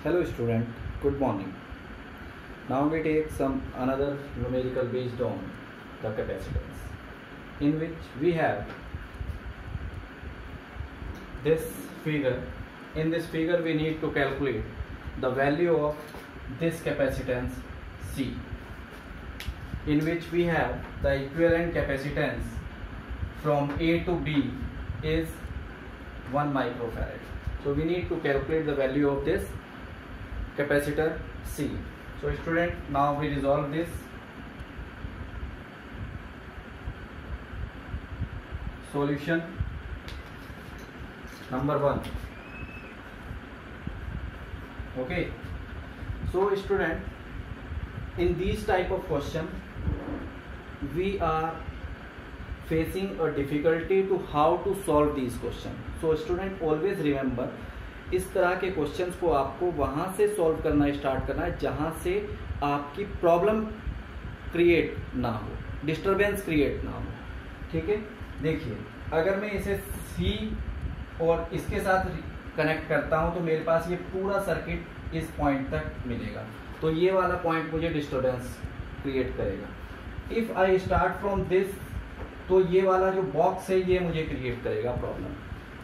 Hello student, good morning. Now we take some another numerical based on the capacitance, in which we have this figure. In this figure we need to calculate the value of this capacitance C, in which we have the equivalent capacitance from A to B is 1 microfarad. So we need to calculate the value of this capacitor C. So student, now we resolve this. Solution number 1. Okay, so student, in these type of question we are facing a difficulty to how to solve these question. So student, always remember, इस तरह के questions को आपको वहां से solve करना start करना है जहां से आपकी प्रॉब्लम क्रिएट ना हो, डिस्टरबेंस क्रिएट ना हो. ठीक है, देखिए अगर मैं इसे C और इसके साथ कनेक्ट करता हूं तो मेरे पास ये पूरा सर्किट इस पॉइंट तक मिलेगा. तो ये वाला पॉइंट मुझे डिस्टरबेंस क्रिएट करेगा. If I start from this, तो ये वाला जो बॉक्स है ये मुझे क्रिएट करेगा प्रॉब्लम.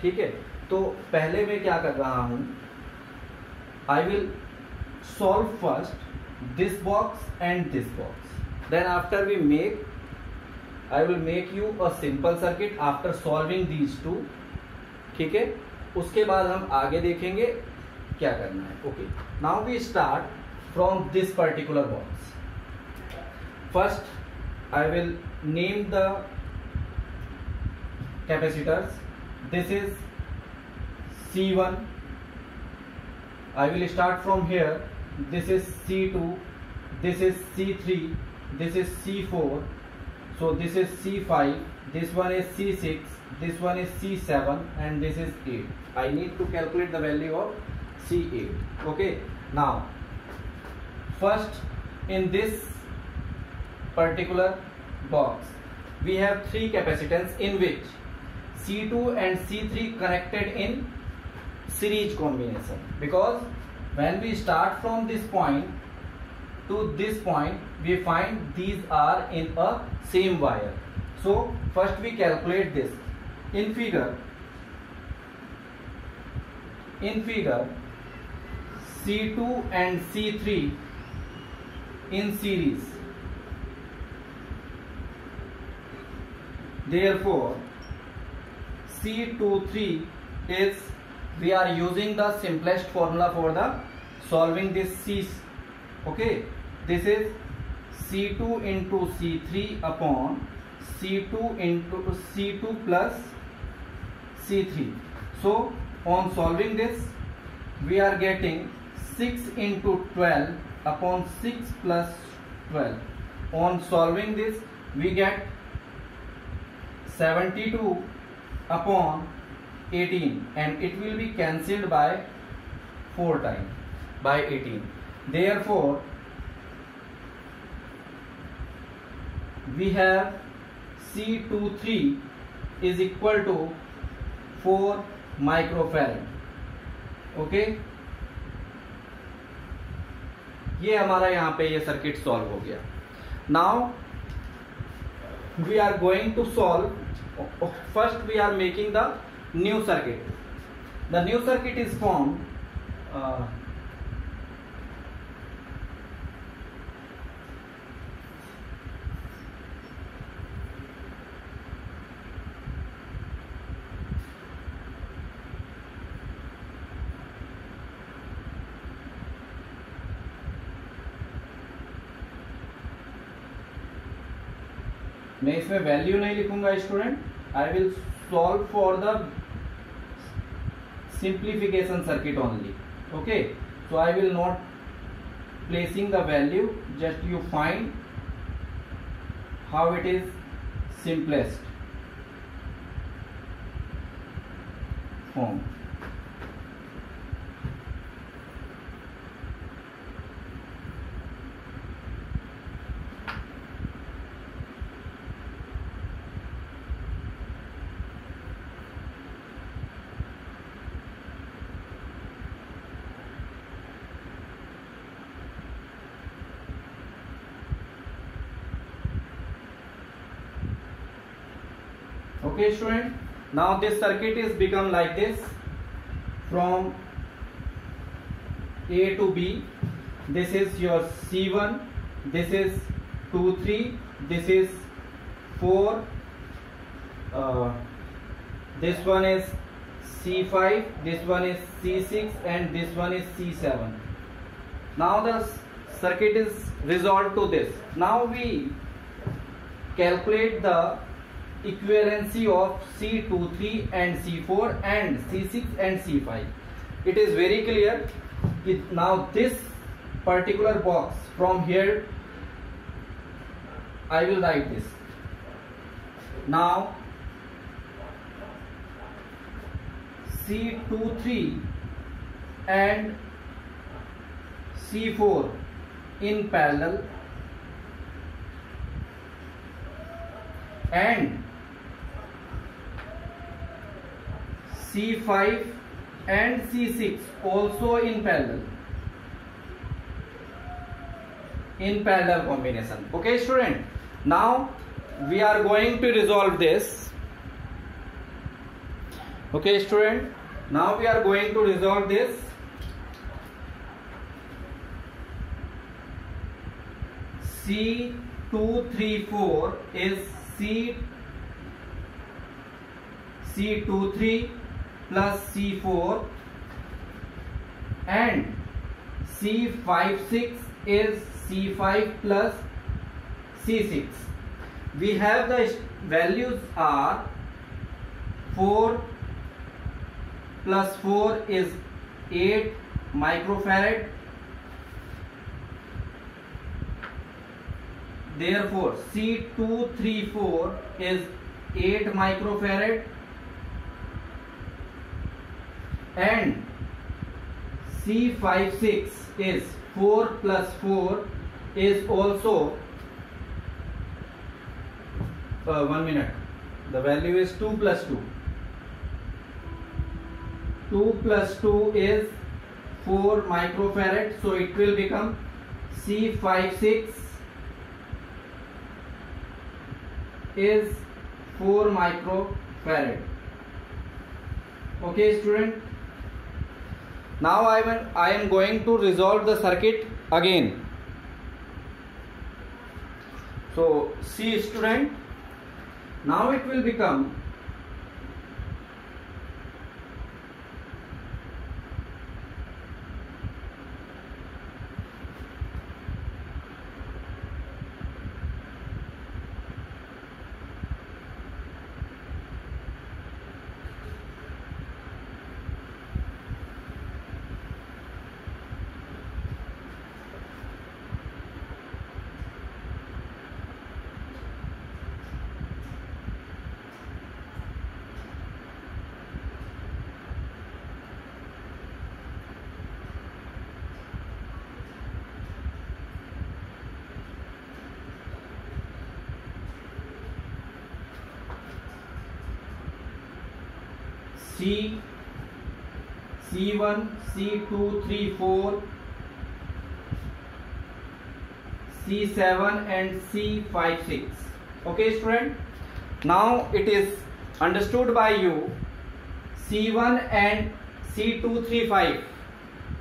ठीक है, तो पहले मैं क्या कर रहा हूं, I will solve first this box and this box, then after we make, I will make you a simple circuit after solving these two. ठीक है, उसके बाद हम आगे देखेंगे क्या करना है. Okay, now we start from this particular box. First I will name the capacitors. This is C1. I will start from here. This is C2. This is C3. This is C4. So this is C5. This one is C6. This one is C7, and this is 8. I need to calculate the value of C8. Okay. Now, first in this particular box, we have 3 capacitance in which C2 and C3 connected in series combination, because when we start from this point to this point we find these are in a same wire. So first we calculate this. In figure C2 and C3 in series, therefore C23 is, we are using the simplest formula for the solving this C. Okay, this is C2 into C3 upon C2 into C2 plus C3. So on solving this we are getting 6 into 12 upon 6 plus 12. On solving this we get 72 upon 18, and it will be cancelled by 4 times by 18. Therefore we have C23 is equal to 4 microfarad. Okay, ये हमारा यहाँ पे ये circuit solve हो गया. Now we are going to solve. First we are making the new circuit. The new circuit is formed मैं इसमें value नहीं लिखूंगा student. I will solve for the simplification circuit only. Okay, so I will not placing the value, just you find how it is simplest form. Okay student, now this circuit is become like this from A to B. This is your C1, this is 2 3, this is 4, this one is C5, this one is C6, and this one is C7. Now the circuit is resolved to this. Now we calculate the equivalency of C23 and C4 and C6 and C5. It is very clear. Now this particular box, from here I will write this. Now C23 and C4 in parallel, and C5 and C6 also in parallel combination. Okay student, now we are going to resolve this. Okay student, now we are going to resolve this. C234 is C23 plus C4, and C56 is C5 plus C6. We have the values are 4 plus 4 is 8 microfarad. Therefore C234 is 8 microfarad, and C56 is 4 plus 4 is also 1 minute. The value is 2 plus 2. 2 plus 2 is 4 microfarad, so it will become C56 is 4 microfarad. Okay student, now I am going to resolve the circuit again. So see student, now it will become C1, C2, 3, 4, C7 and C5, 6. Okay student, now it is understood by you C1 and C2, 3, 5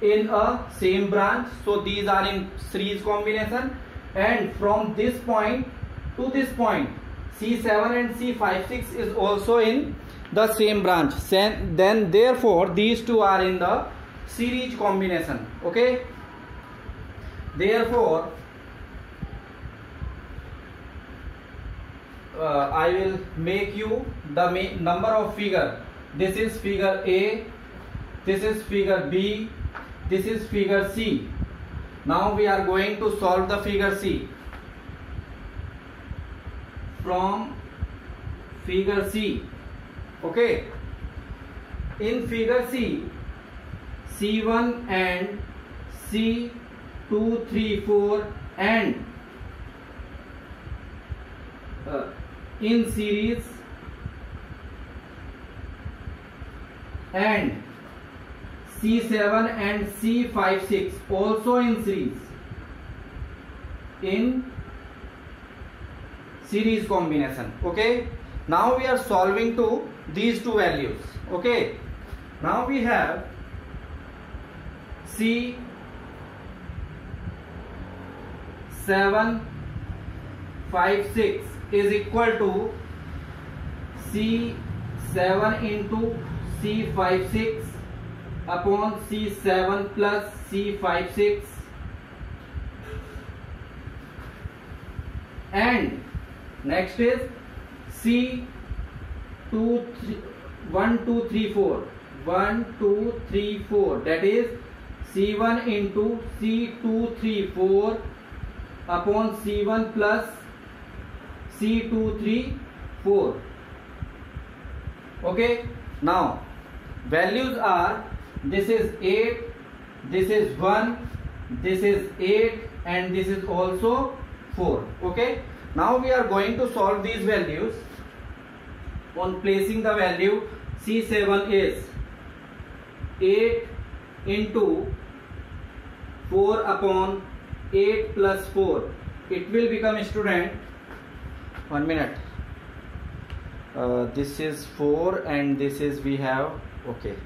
in a same branch, so these are in series combination, and from this point to this point C7 and C5, 6 is also in the same branch. Then therefore these two are in the series combination. Okay, therefore I will make you the number of figure. This is figure A, this is figure B, this is figure C. Now we are going to solve the figure C. From figure C, okay, in figure C, C1 and C2, 3, 4 and in series, and C7 and C5, 6 also in series combination. Okay, Now we are solving to these two values. Okay, now we have C756 is equal to C7 into C56 upon C7 plus C56, and next is C 1 2 3 4 1 2 3 4, that is C1 into C2 3 4 upon C1 plus C2 3 4. Okay, now values are, this is 8, this is 1, this is 8, and this is also 4. Okay, now we are going to solve these values. On placing the value, C7 is 8 into 4 upon 8 plus 4. It will become, student, 1 minute, this is 4 and this is, we have, okay,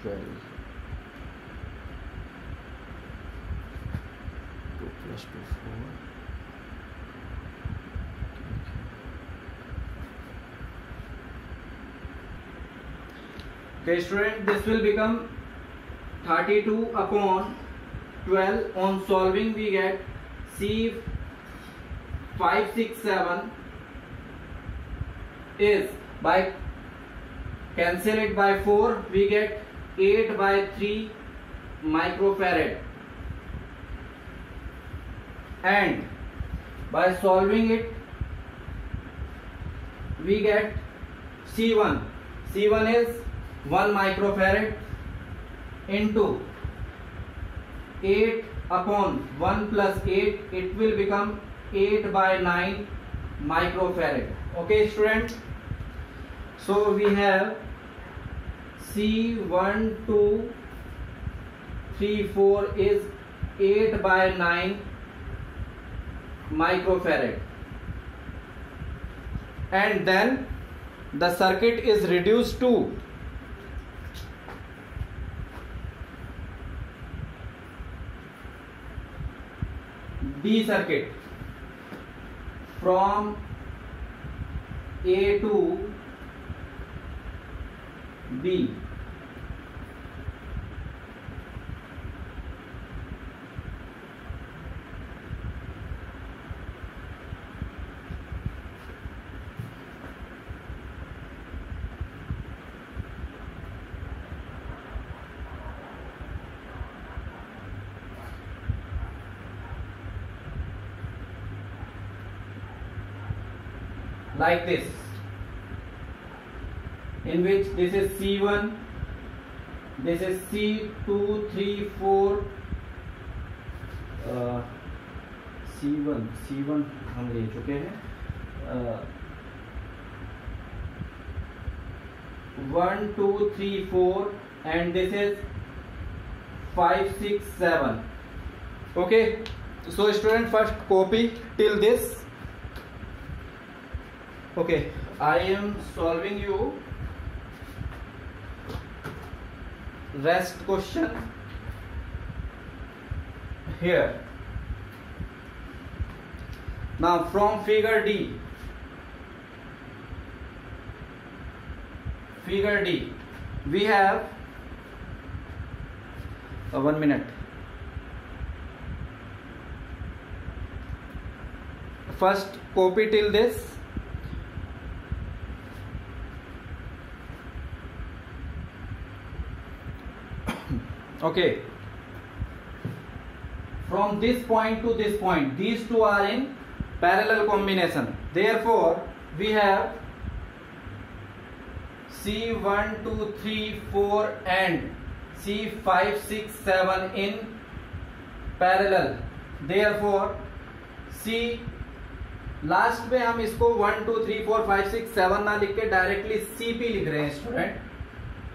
$12. 2 plus 2 4. Okay, student, this will become 32 upon 12. On solving, we get C567 is, by cancel it by 4, we get 8 by 3 microfarad, and by solving it we get C1 is 1 microfarad into 8 upon 1 plus 8, it will become 8 by 9 microfarad. Okay, students, so we have C1 2 3 4 is 8 by 9 microfarad, and then the circuit is reduced to B circuit, from A to B. Like this, in which this is C1, this is C2 3 4, C1 हम ले चुके हैं, 1 2 3 4, and this is 5 6 7. Okay, so student, first copy till this. Okay, I am solving you rest question here. Now from figure D, we have 1 minute. First copy till this. Okay, from this point to this point, these two are in parallel combination. Therefore, we have C1 2 3 4 and C5 6 7 in parallel. Therefore, C last में हम इसको 1 2 3 4 5 6 7 ना लिख के directly CP लिख रहे हैं student.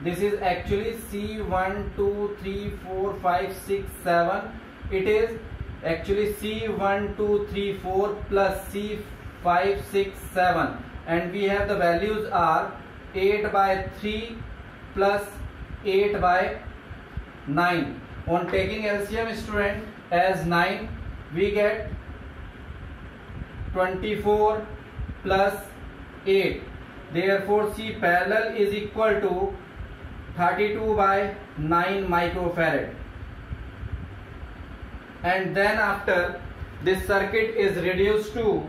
this is actually C1 2 3 4 5 6 7. It is actually C1 2 3 4 plus C5 6 7, and we have the values are 8 by 3 plus 8 by 9. On taking LCM, student, as 9 we get 24 plus 8. Therefore C parallel is equal to 32 by 9 microfarad. And then after, this circuit is reduced to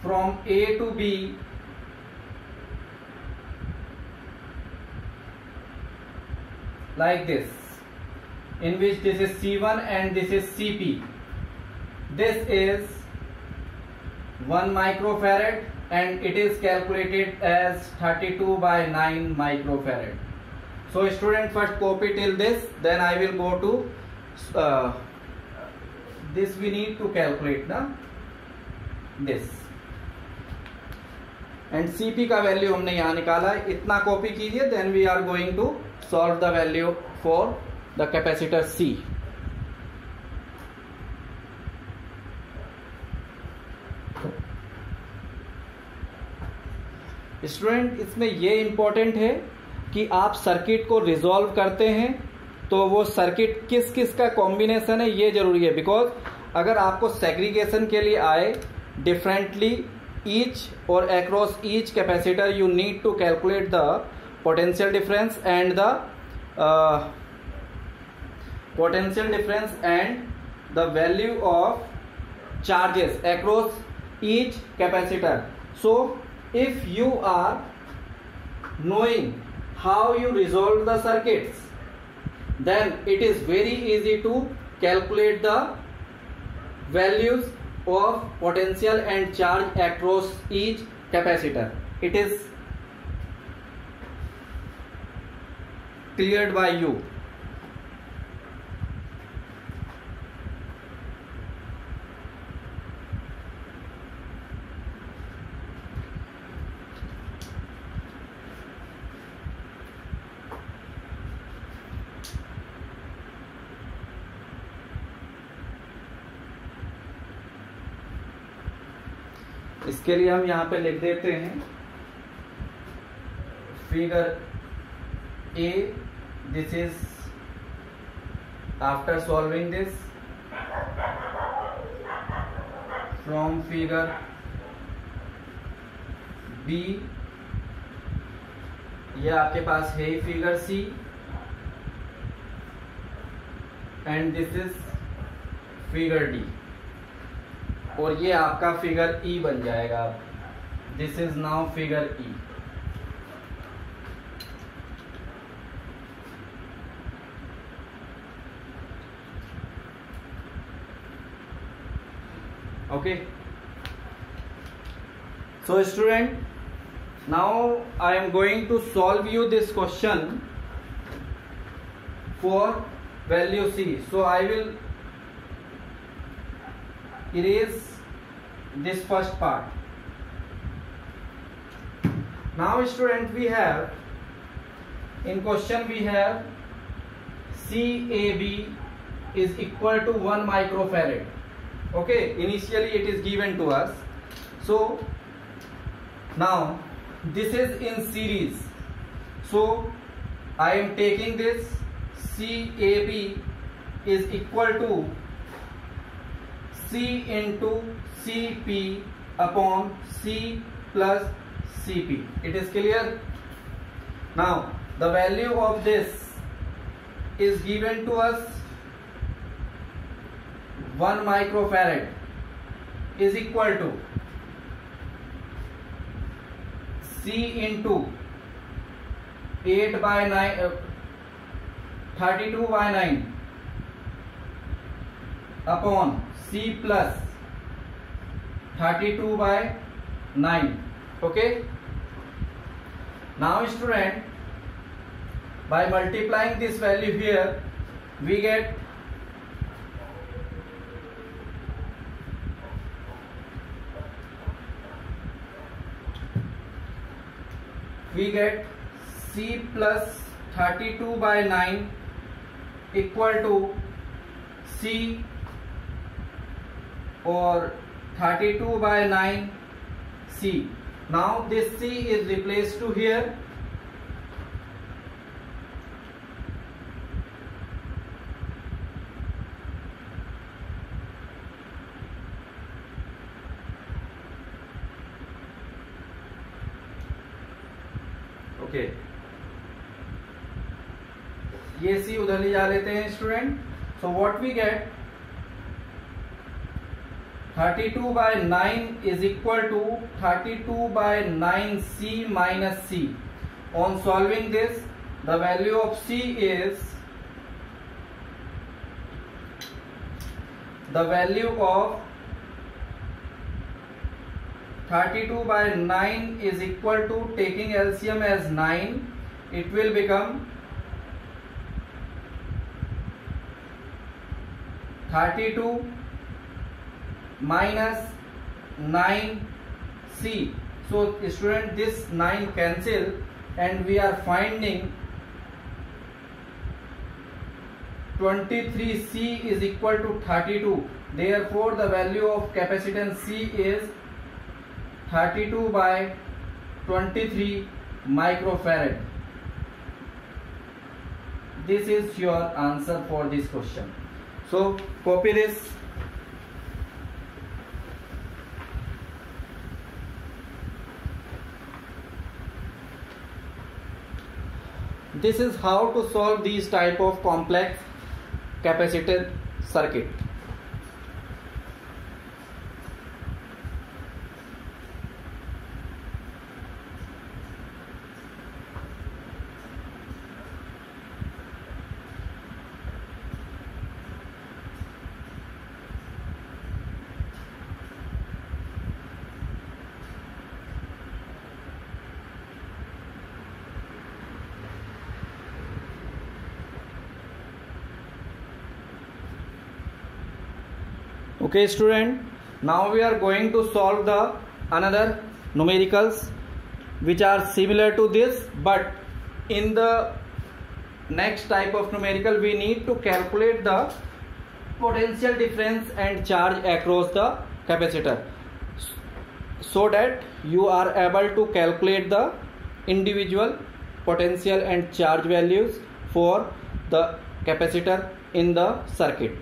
from A to B like this, in which this is C1 and this is CP. This is 1 microfarad and it is calculated as 32 by 9 microfarad. So student, first copy till this, then I will go to this we need to calculate na this, and CP का value हमने यहाँ निकाला है, इतना copy कीजिए. then we are going to solve the value for the capacitor C. Student, इसमें ये important है कि आप सर्किट को रिजॉल्व करते हैं तो वो सर्किट किस किस का कॉम्बिनेशन है ये जरूरी है. बिकॉज अगर आपको सेग्रीगेशन के लिए आए डिफरेंटली ईच और across each capacitor, you need to calculate the potential difference and the value of charges across each capacitor. So if you are knowing how you resolve the circuits, then it is very easy to calculate the values of potential and charge across each capacitor. It is cleared by you. इसके लिए हम यहाँ पे लिख देते हैं figure A. This is after solving this from figure B. ये आपके पास है figure C and this is figure D, और ये आपका फिगर ई बन जाएगा. This is now figure E. Okay, so student, now I am going to solve you this question for value C. So I will erase this first part. Now student, we have in question we have CAB is equal to 1 microfarad. Okay, initially it is given to us. So now this is in series, so I am taking this CAB is equal to C into CP upon C plus CP. It is clear? Now the value of this is given to us 1 microfarad is equal to C into 8 by 9 32 by 9 upon C plus 32 by 9. Okay, now student, by multiplying this value here we get we get C plus 32 by 9 equal to C or 32 by 9 C. Now this C is replaced to here. Okay, ये C उधर ले जा लेते हैं student. So what we get 32 by 9 is equal to 32 by 9C minus C. On solving this, the value of C is the value of 32 by 9 is equal to, taking LCM as 9, it will become 32 minus 9C. So student, this 9 cancel and we are finding 23C is equal to 32. Therefore the value of capacitance C is 32 by 23 microfarad. This is your answer for this question. So copy this. This is how to solve these type of complex capacitor circuit. Okay student, now we are going to solve the another numericals which are similar to this, but in the next type of numerical we need to calculate the potential difference and charge across the capacitor, so that you are able to calculate the individual potential and charge values for the capacitor in the circuit.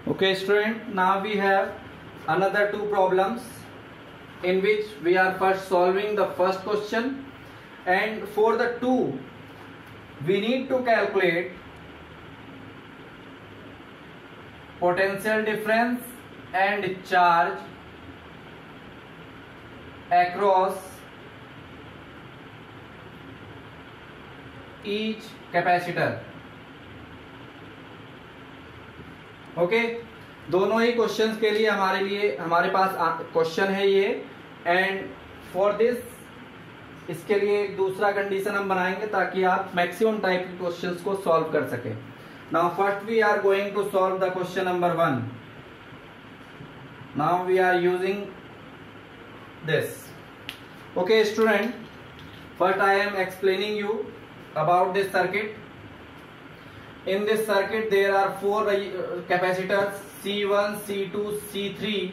Okay student, now we have another two problems in which we are first solving the first question, and for the two we need to calculate potential difference and charge across each capacitor. Okay, दोनों ही questions के लिए हमारे पास question है ये, and for this इसके लिए एक दूसरा कंडीशन हम बनाएंगे ताकि आप मैक्सिमम टाइप के क्वेश्चंस को सॉल्व कर सके. Now first we are going to solve the question number 1. Now we are using this. Okay student, first I am explaining you about this circuit. In this circuit there are four capacitors C1, C2, C3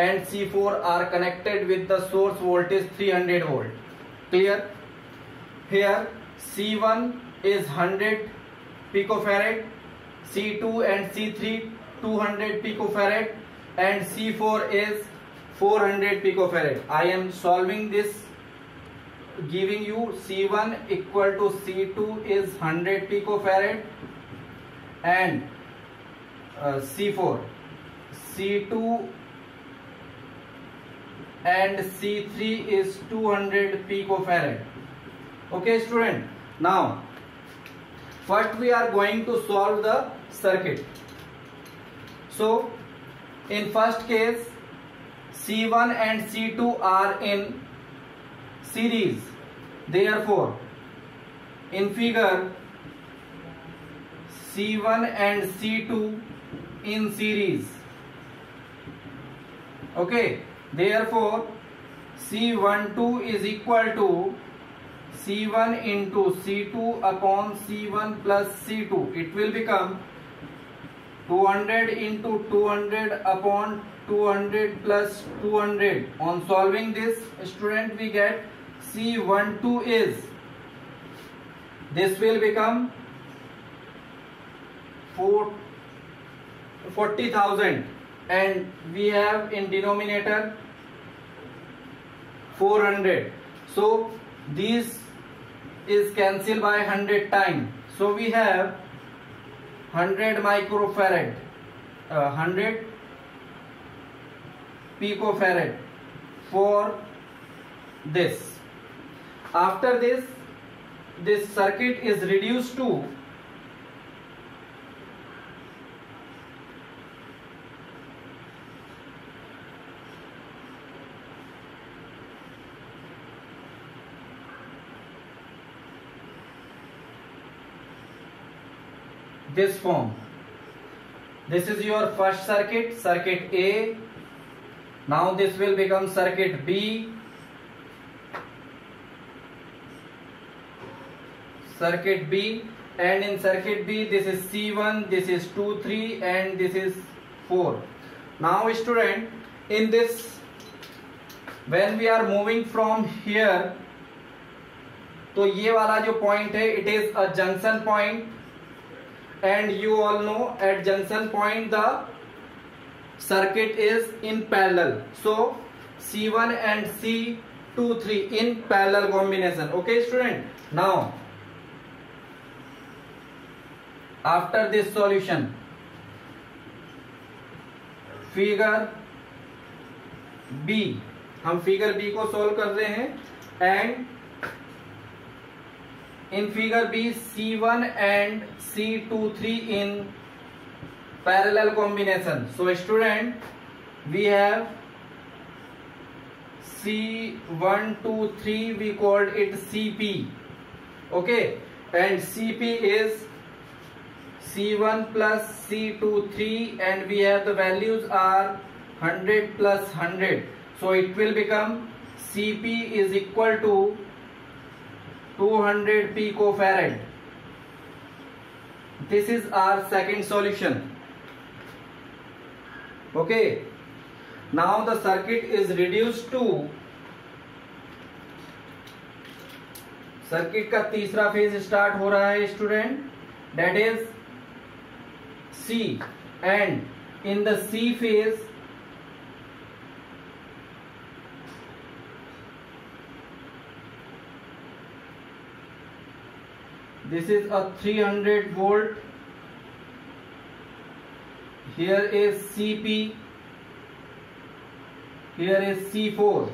and C4 are connected with the source voltage 300 volt. Clear? Here C1 is 100 picofarad, C2 and C3 200 picofarad and C4 is 400 picofarad. I am solving this, giving you C1 equal to C2 is 100 picofarad and C4, C2 and C3 is 200 picofarad. Okay student, now first we are going to solve the circuit. So in first case C1 and C2 are in series, therefore in figure C1 and C2 in series. Okay, Therefore, C12 is equal to C1 into C2 upon C1 plus C2. It will become 200 into 200 upon 200 plus 200. On solving this, student, we get C12 is, this will become 40,000, and we have in denominator 400. So this is cancelled by 100 times. So we have 100 microfarad, 100 picofarad for this. After this circuit is reduced to this form. This is your first circuit, circuit A. Now this will become circuit B, circuit B, and in circuit B this is C1, this is 2, 3, and this is 4. Now student, in this, when we are moving from here, तो ये वाला जो point है, it is a junction point, and you all know at junction point the circuit is in parallel. So C1 and C2, 3 in parallel combination. Okay student. Now after this solution, figure B, हम figure B को solve कर रहे हैं, and in figure B C1 and C2, 3 in parallel combination. So student, we have C1, 2, 3, we called it CP. Okay, and CP is C1 plus C2, 3, and we have the values are 100 plus 100. So it will become CP is equal to 200 picofarad. This is our second solution. Okay, now the circuit is reduced to, circuit का तीसरा phase start हो रहा है student, that is C, and in the C phase this is a 300 volt. Here is CP, here is C4.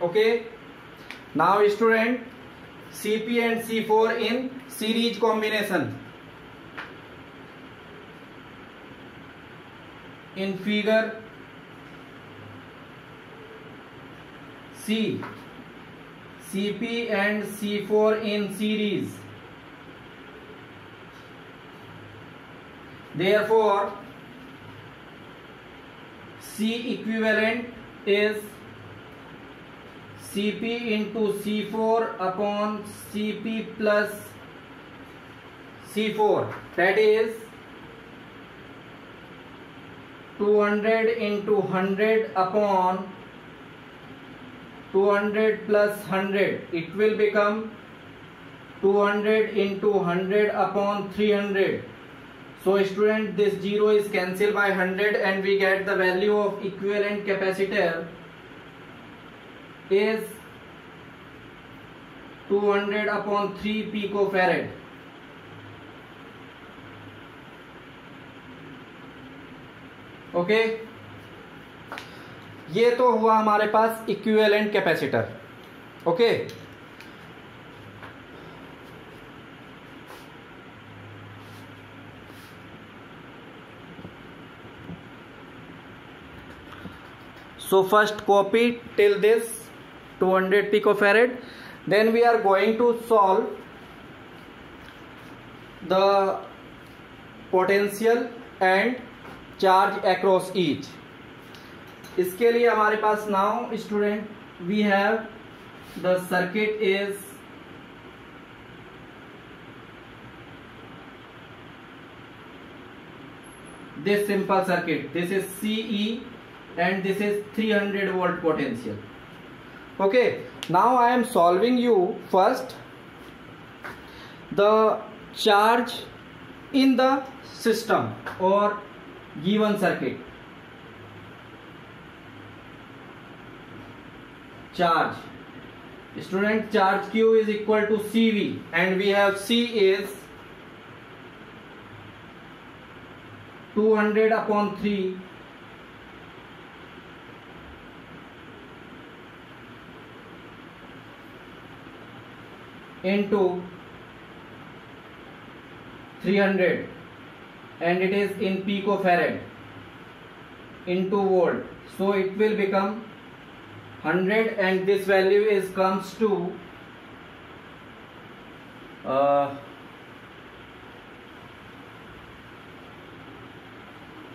Okay, now student, CP and C4 in series combination. In figure C, CP and C4 in series. Therefore, C equivalent is CP into C4 upon CP plus C4, that is 200 into 100 upon 200 plus 100. It will become 200 into 100 upon 300. So student, this 0 is cancelled by 100, and we get the value of equivalent capacitor is 200 upon 3 picofarad. Okay, ये तो हुआ हमारे पास equivalent capacitor. Okay, so first copy till this 200 picofarad. Then we are going to solve the potential and charge across each. इसके लिए हमारे पास now student we have the circuit is this simple circuit. This is CE and this is 300 volt potential. Okay, now I am solving you first the charge in the system or given circuit. Charge, student, charge Q is equal to CV and we have C is 200 upon 3 into 300 and it is in picofarad into volt, so it will become 100 and this value is comes to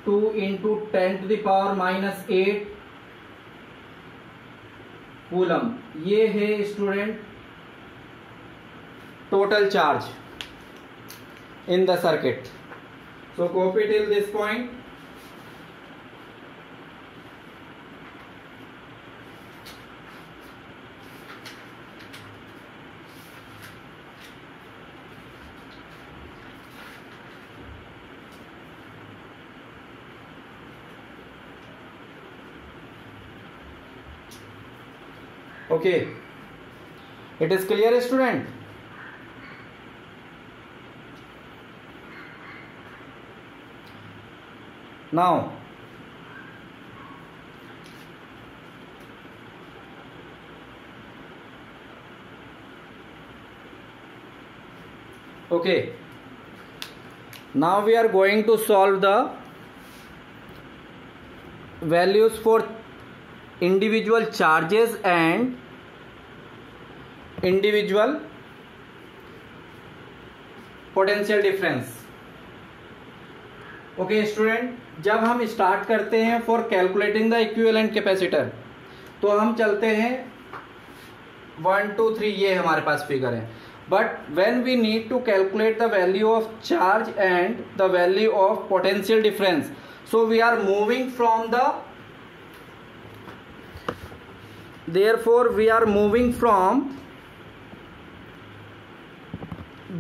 2 into 10 to the power minus 8 coulomb. ये है student total charge in the circuit. So copy till this point. Okay, it is clear student? Now okay, now we are going to solve the values for individual charges and individual potential difference। Okay student, जब हम start करते हैं for calculating the equivalent capacitor तो हम चलते हैं 1 2 3, ये हमारे पास फिगर है। But when we need to calculate the value of charge and the value of potential difference, so we are moving from the therefore we are moving from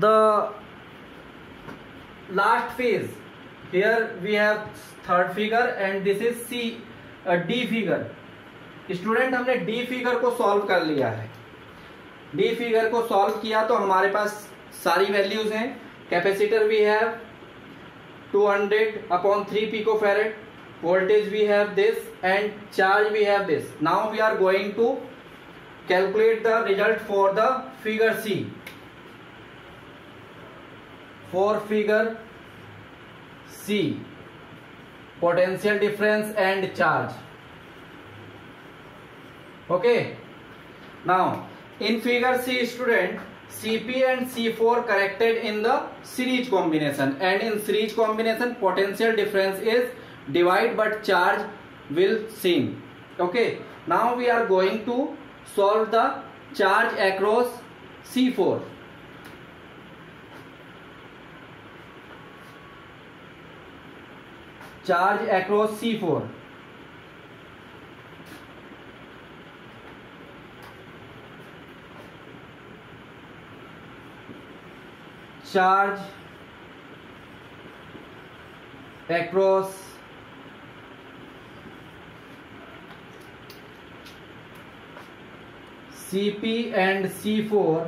the last phase. Here we have third figure and this is D figure। Student, हमने D figure को solve कर लिया है। D figure को solve किया तो हमारे पास सारी वैल्यूज हैं। Capacitor we have 200 upon 3 picofarad, voltage we have this and charge we have this। now we are going to calculate the result for the figure C। for figure C, potential difference and charge। okay, now in figure C student, CP and C4 connected in the series combination and in series combination potential difference is divide but charge will same। okay, now we are going to solve the charge across C4। charge across C4, charge across CP and C4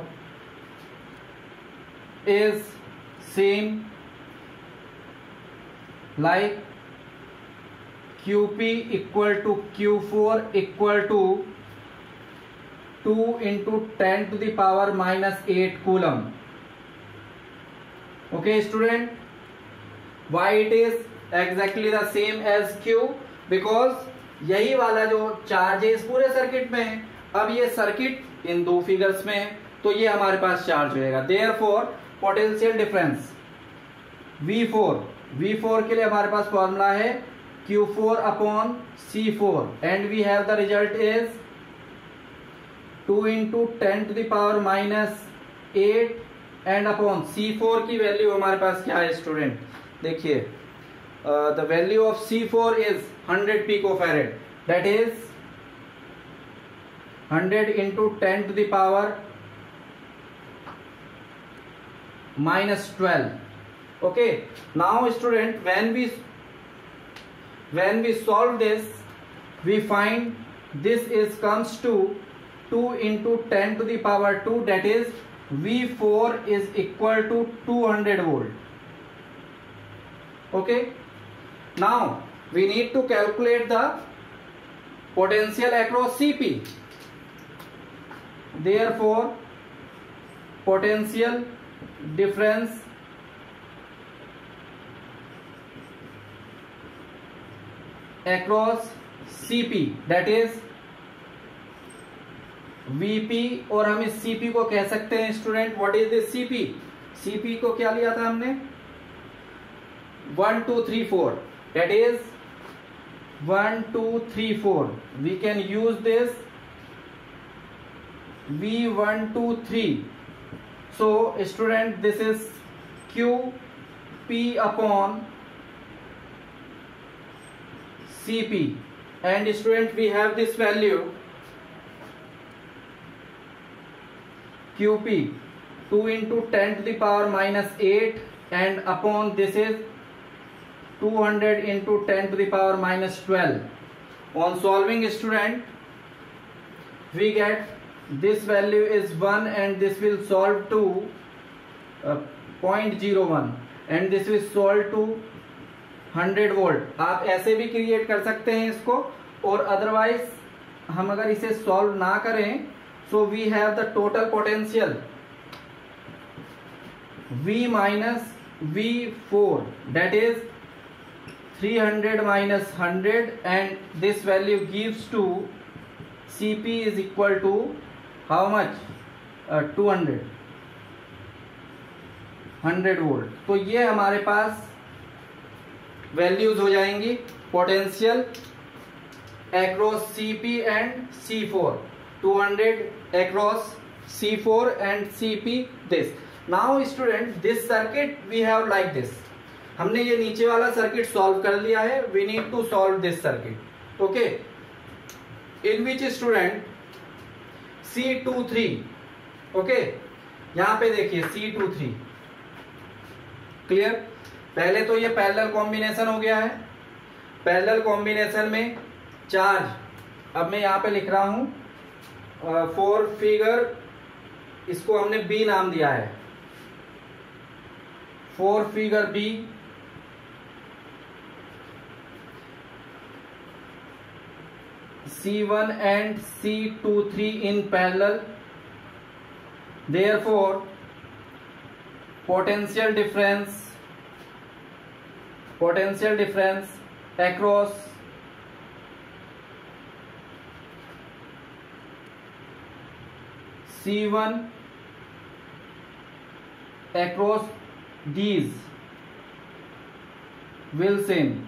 is same like QP equal to Q4 equal to 2 into 10 to the power minus 8 coulomb। okay student, why it is exactly the same as Q? because यही वाला जो charge है इस पूरे circuit में है। अब ये सर्किट इन दो फिगर्स में है तो ये हमारे पास चार्ज होएगा। देयरफॉर पोटेंशियल डिफरेंस V4 के लिए हमारे पास फॉर्मूला है Q4 upon C4 and we have the result is 2 into 10 to the power minus 8 and upon C4 की वैल्यू हमारे पास क्या है स्टूडेंट, देखिए the value of C4 is 100 picofarad, that is 100 into 10 to the power minus 12. Okay, now student, when we solve this, we find this is comes to 2 into 10 to the power 2, that is V4 is equal to 200 volt. Okay, now we need to calculate the potential across CP. Therefore potential difference across CP, that is VP, और हम इस CP को कह सकते हैं student, what is this CP? CP को क्या लिया था हमने 1 2 3 4, that is 1 2 3 4. We can use this V1 2 3. So student, this is QP upon CP, and student, we have this value QP 2 into 10 to the power minus 8 and upon this is 200 into 10 to the power minus 12. On solving student, we get this value is 1 and this will solve to 0.01 and this will solve to 100 volt. आप ऐसे भी create कर सकते हैं इसको, और otherwise हम अगर इसे सॉल्व ना करें, so we have the total potential V minus V4, that is 300 minus 100 and this value gives to CP is equal to how much 200 100 volt. तो ये हमारे पास वैल्यूज हो जाएंगी potential across CP and C4. 200 across C4 and CP this. Now student, this circuit we have like this. हमने ये नीचे वाला सर्किट सॉल्व कर लिया है. We need to solve this circuit. Okay, in which student C23. Okay, यहाँ पे देखिए C23 क्लियर. पहले तो ये पैरेलल कॉम्बिनेशन हो गया है. पैरेलल कॉम्बिनेशन में चार्ज, अब मैं यहाँ पे लिख रहा हूं 4 फिगर, इसको हमने B नाम दिया है. 4 figure B C1 and C23 in parallel. Therefore potential difference across C1 across these will same,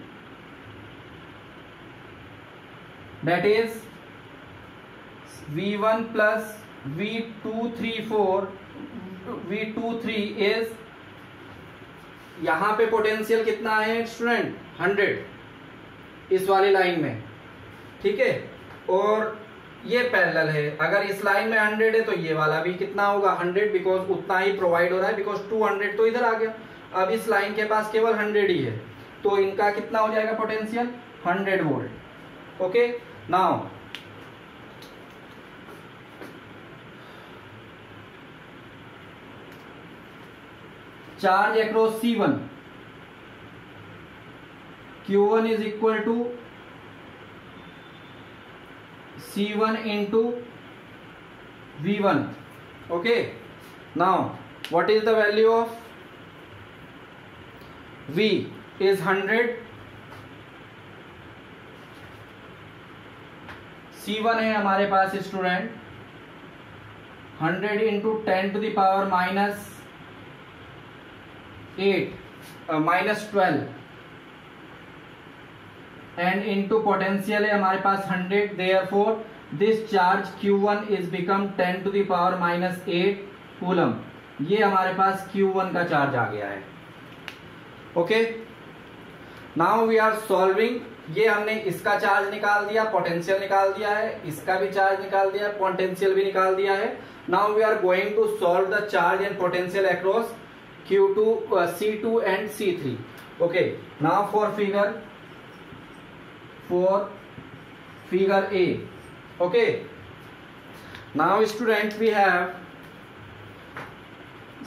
that is V1 plus V234 is, यहां पे पोटेंशियल कितना है स्टूडेंट 100 इस वाली लाइन में, ठीक है, और ये पैरेलल है. अगर इस लाइन में 100 है तो ये वाला भी कितना होगा 100, बिकॉज उतना ही प्रोवाइड हो रहा है, बिकॉज 200 तो इधर आ गया. अब इस लाइन के पास केवल 100 ही है, तो इनका कितना हो जाएगा potential 100 volt. Okay, now charge across C1, Q1 is equal to C1 into V1. Okay, now what is the value of V is 100, C1 है हमारे पास student 100 into 10 to the power minus 8 minus 12 and into potential है हमारे पास 100, therefore this charge Q1 is become 10 to the power -8 coulomb. ये हमारे पास Q1 का charge आ गया है। Okay, now we are solving. ये हमने इसका चार्ज निकाल दिया, पोटेंशियल निकाल दिया है, इसका भी चार्ज निकाल दिया है, पोटेंशियल भी निकाल दिया है। Now we are going to solve the charge and potential across Q2, C2 and C3. Okay, now for figure A. Okay, now student we have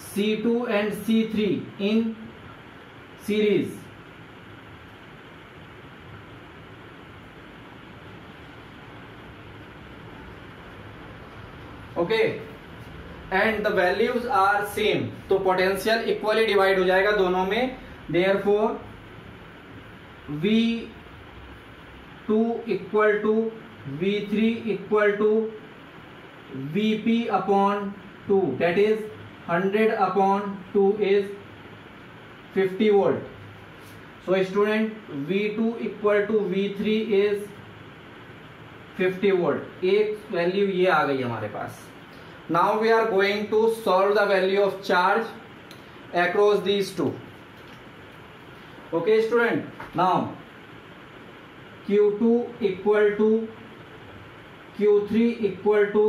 C2 and C3 in series. Okay, and the values are same, तो potential equally divide हो जाएगा दोनों में। Therefore V2 equal to V3 equal to Vp upon 2, that is 100 upon 2 is 50 volt. So student V2 equal to V3 is 50 volt. एक value ये आ गई हमारे पास। Now we are going to solve the value of charge across these two. Okay student, now Q2 equal to Q3 equal to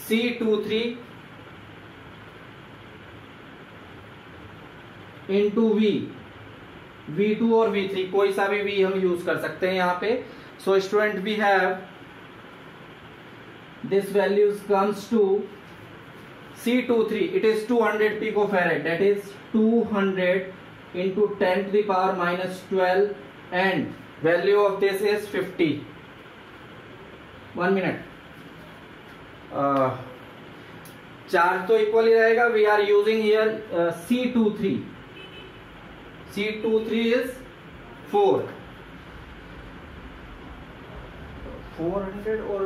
C23 into V2 और V3, कोई सा भी V हम यूज कर सकते हैं यहाँ पे। So student we have this values comes to C23, it is 200 picofarad, that is 200 into 10 to the power -12 and value of this is 50. 1 minute. Charge तो इक्वल ही रहेगा। we are using here C23 is 400 और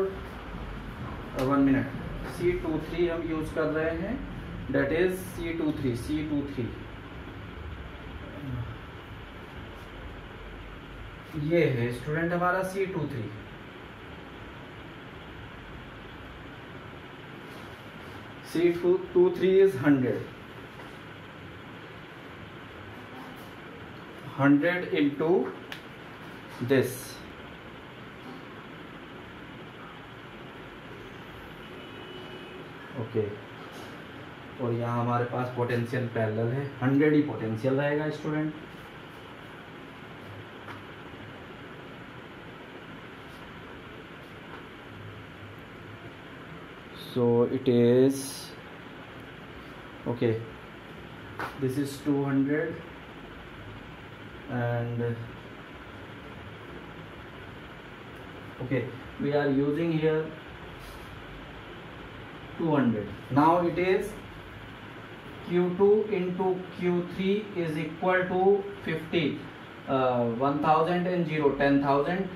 1 minute C23 हम use कर रहे हैं, date is C23 ये है student हमारा C23। C23 is 100 into this। Okay, और यहाँ हमारे पास पोटेंशियल पैरेलल है, 100 ही पोटेंशियल रहेगा student. So it is okay, this is 200 and okay, we are using here 200. Now it is Q2 into Q3 is equal to 50, 1000 and 0, 10,000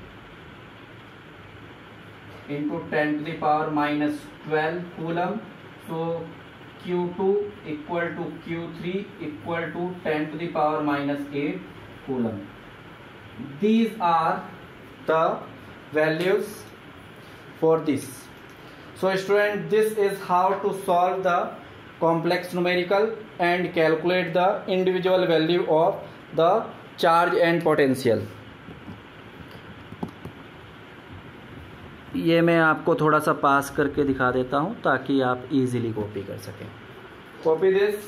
into 10 to the power -12 coulomb. So Q2 equal to Q3 equal to 10 to the power -8 coulomb. These are the values for this. So student, this is how to solve the complex numerical and calculate the individual value of the charge and potential. ये मैं आपको थोड़ा सा पास करके दिखा देता हूँ ताकि आप इजीली कॉपी कर सकें। Copy this.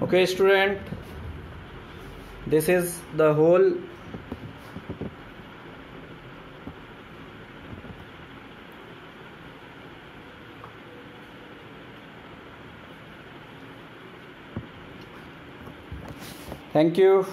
Okay student, this is the whole thank you.